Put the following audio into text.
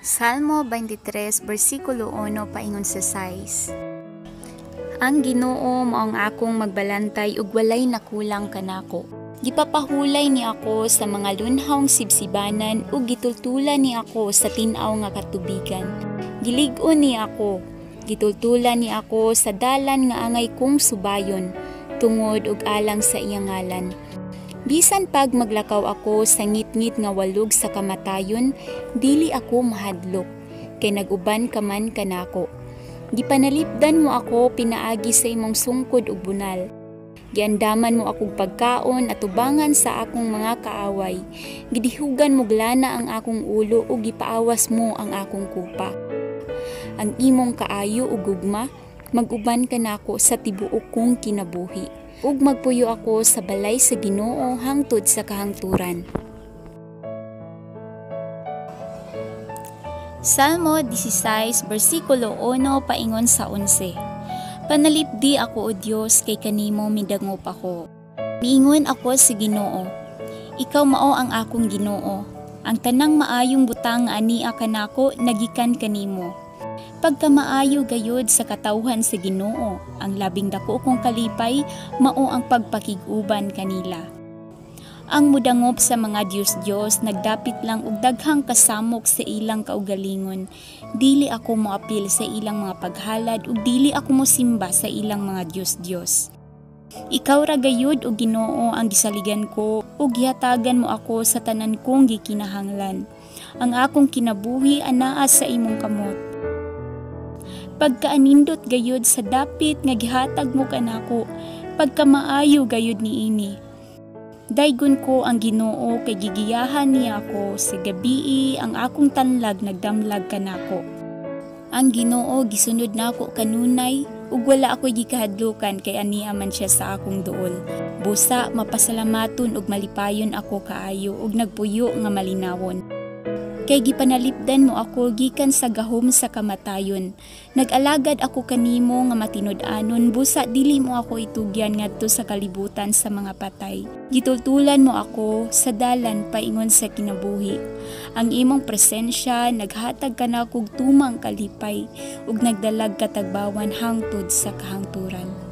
Salmo 23, versikulo 1 paingon sa 6. Ang Ginoo mao ang akong magbalantay ug walay nakulang kanako. Gipapahulay ni ako sa mga lunhawng sibsibanan ug gitultulan ni ako sa tin-aw nga katubigan. Gilig-on ni ako, gitultulan ni ako sa dalan nga angay kong subayon, tungod ug alang sa iyang ngalan. Bisan pag maglakaw ako sa ngit-ngit nga walog sa kamatayon, dili ako mahadlok, kay naguban ka man kanako. Gipanalipdan mo ako pinaagi sa imong sungkod ug bunal. Giandaman mo akong pagkaon at tubangan sa akong mga kaaway. Gidihugan mo glana ang akong ulo ug gipaawas mo ang akong kupa. Ang imong kaayo ug gugma, maguban kanako sa tibuok kong kinabuhi. Ug magpuyo ako sa balay sa Ginoo hangtod sa kahangturan. Salmo 16, versikulo 1 paingon sa 11. Panalipdi ako o Dios kay kanimo midangop ako. Miingon ako sa Ginoo, ikaw mao ang akong Ginoo. Ang tanang maayong butang nga ania kanako nagikan kanimo. Pagka maayo gayud sa katawhan sa Ginoo, ang labing dako kong kalipay mao ang pagpakig-uban kanila. Ang mudangop sa mga Diyos nagdapit lang og daghang kasamok sa ilang kaugalingon. Dili ako moapil sa ilang mga paghalad ug dili ako mosimba sa ilang mga Diyos. Ikaw ra gayud o Ginoo ang gisaligan ko ug gihatagan mo ako sa tanan kong gikinahanglan. Ang akong kinabuhi anaa sa imong kamot. Pagkaanindot gayud sa dapit nga gihatag mo kanako, pagkamaayo gayud niini. Daygon ko ang Ginoo kay gigiyahan niya ako sa gabii ang akong tanlag nagdamlag kanako. Ang Ginoo gisunod nako kanunay ug wala ako'y gikahadlukan kay ania man siya sa akong duol. Busa mapasalamaton ug malipayon ako kaayo ug nagpuyo nga malinawon. Kay gipanalipdan mo ako gikan sa gahom sa kamatayon. Nag-alagad ako kanimo nga matinud-anon, busa dili mo ako itugyan ngadto sa kalibutan sa mga patay. Gitultulan mo ako sa dalan paingon sa kinabuhi. Ang imong presensya naghatag kanako tumang kalipay ug nagdalag katagbawan hangtod sa kahangturan.